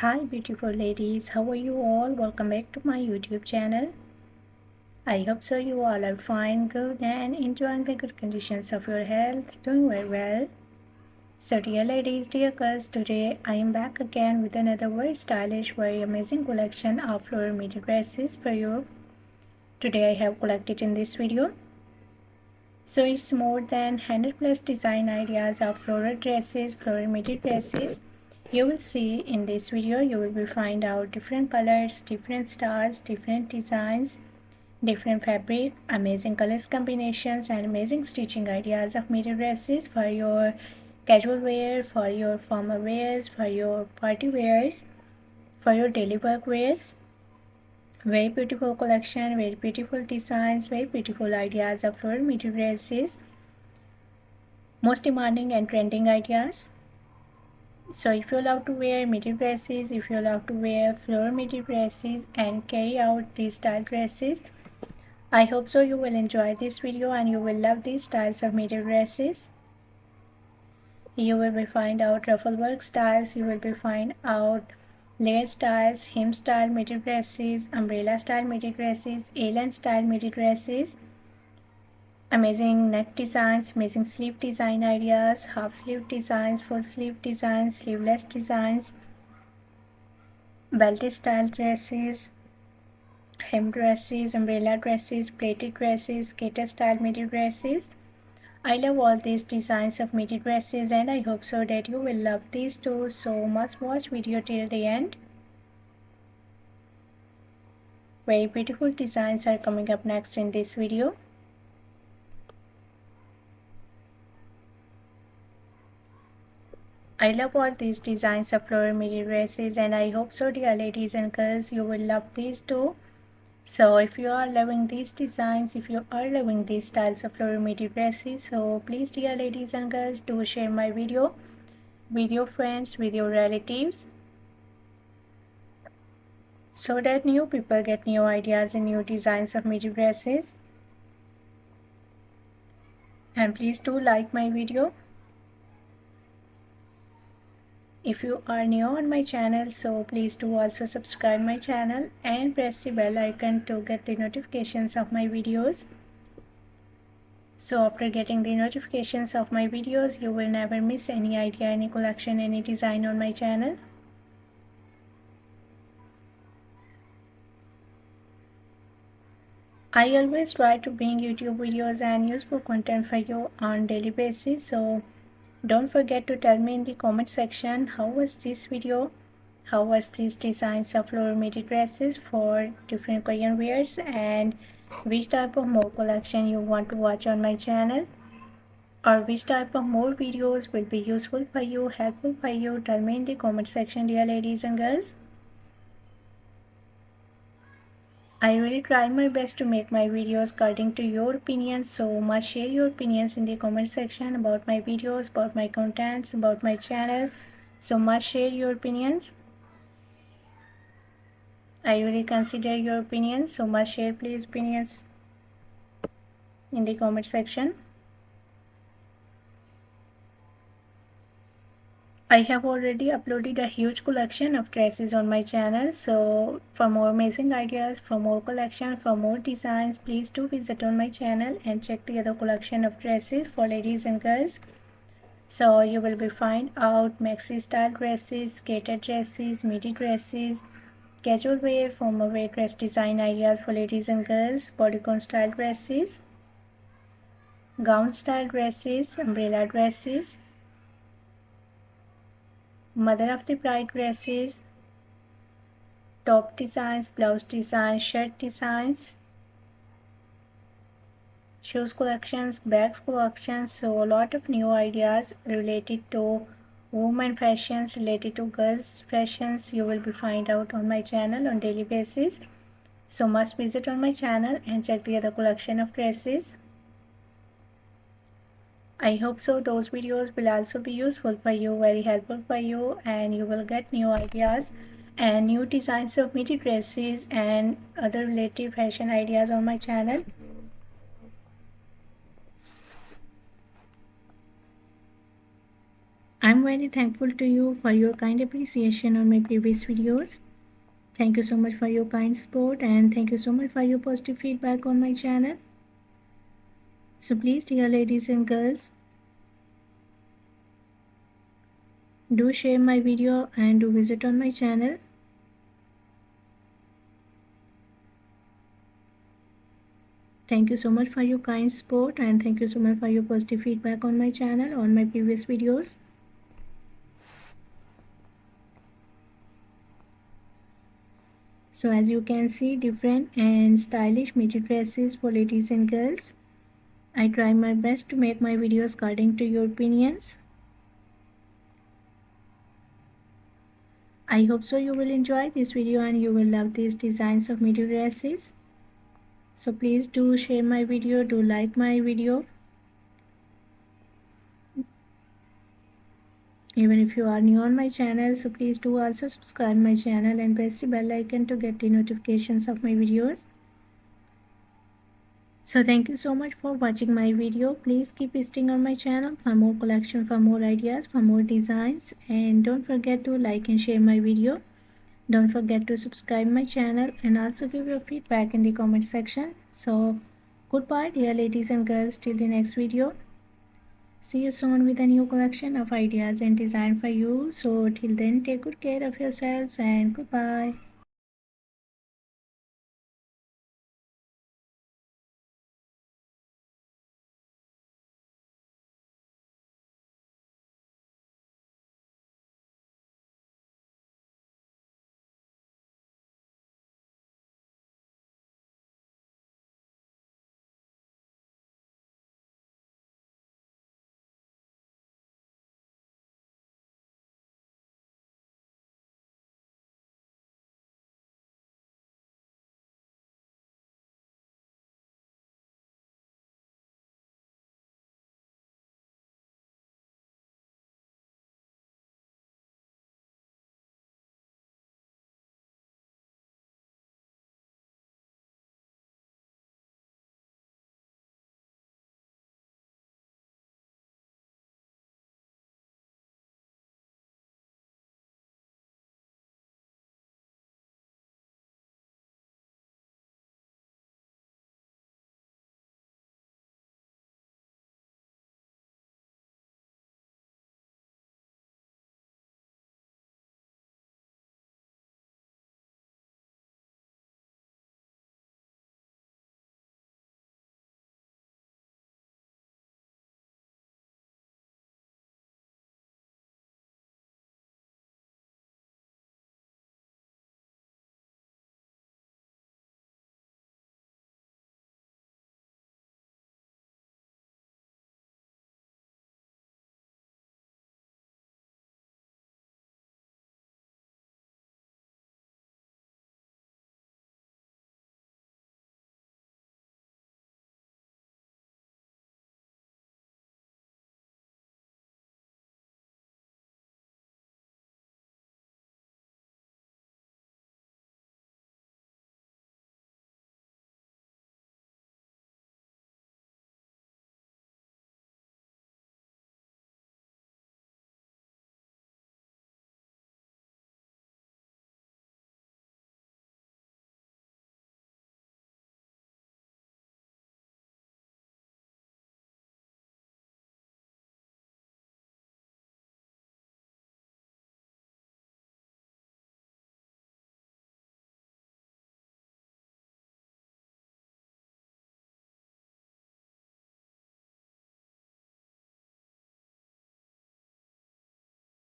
Hi beautiful ladies, how are you all? Welcome back to my YouTube channel. I hope so you all are fine, good and enjoying the good conditions of your health, doing very well. So dear ladies, dear girls, today I am back again with another very stylish, very amazing collection of floral midi dresses for you. Today I have collected in this video. So it's more than 100 plus design ideas of floral dresses, floral midi dresses. You will see in this video, you will find out different colors, different styles, different designs, different fabric, amazing colors combinations and amazing stitching ideas of midi dresses for your casual wear, for your formal wears, for your party wears, for your daily work wears. Very beautiful collection, very beautiful designs, very beautiful ideas of floral midi dresses. Most demanding and trending ideas. So if you love to wear midi dresses, if you love to wear floral midi dresses and carry out these style dresses, I hope so you will enjoy this video and you will love these styles of midi dresses. You will find out ruffle work styles, you will find out layer styles, hem style midi dresses, umbrella style midi dresses, A-line style midi dresses, amazing neck designs, amazing sleeve design ideas, half sleeve designs, full sleeve designs, sleeveless designs, belted style dresses, hem dresses, umbrella dresses, plated dresses, skater style midi dresses. I love all these designs of midi dresses and I hope so that you will love these too. So must watch video till the end. Very beautiful designs are coming up next in this video. I love all these designs of floral midi dresses and I hope so dear ladies and girls you will love these too. So if you are loving these designs, if you are loving these styles of floral midi dresses, so please dear ladies and girls do share my video with your friends, with your relatives, so that new people get new ideas and new designs of midi dresses. And please do like my video. If you are new on my channel, so please do also subscribe my channel and press the bell icon to get the notifications of my videos. So after getting the notifications of my videos, you will never miss any idea, any collection, any design on my channel. I always try to bring YouTube videos and useful content for you on daily basis. So don't forget to tell me in the comment section how was this video, how was these designs of floral midi dresses for different Korean wears, and which type of more collection you want to watch on my channel, or which type of more videos will be useful for you, helpful for you. Tell me in the comment section dear ladies and girls. I really try my best to make my videos according to your opinions, so must share your opinions in the comment section about my videos, about my contents, about my channel. So must share your opinions. I really consider your opinions, so must share please opinions in the comment section. I have already uploaded a huge collection of dresses on my channel, so for more amazing ideas, for more collection, for more designs, please do visit on my channel and check the other collection of dresses for ladies and girls. So you will be find out maxi style dresses, skater dresses, midi dresses, casual wear, formal wear dress design ideas for ladies and girls, bodycon style dresses, gown style dresses, umbrella dresses, mother of the bride dresses, top designs, blouse designs, shirt designs, shoes collections, bags collections. So a lot of new ideas related to women fashions, related to girls fashions you will be find out on my channel on daily basis. So must visit on my channel and check the other collection of dresses. I hope so those videos will also be useful for you, very helpful for you, and you will get new ideas and new designs of midi dresses and other related fashion ideas on my channel. I'm very thankful to you for your kind appreciation on my previous videos. Thank you so much for your kind support and thank you so much for your positive feedback on my channel. So please, dear ladies and girls, do share my video and do visit on my channel. Thank you so much for your kind support and thank you so much for your positive feedback on my channel on my previous videos. So as you can see, different and stylish midi dresses for ladies and girls. I try my best to make my videos according to your opinions. I hope so you will enjoy this video and you will love these designs of midi dresses. So please do share my video, do like my video. Even if you are new on my channel, so please do also subscribe my channel and press the bell icon to get the notifications of my videos. So thank you so much for watching my video. Please keep visiting on my channel for more collection, for more ideas, for more designs, and don't forget to like and share my video. Don't forget to subscribe my channel and also give your feedback in the comment section. So goodbye dear ladies and girls, till the next video. See you soon with a new collection of ideas and design for you. So till then, take good care of yourselves and goodbye.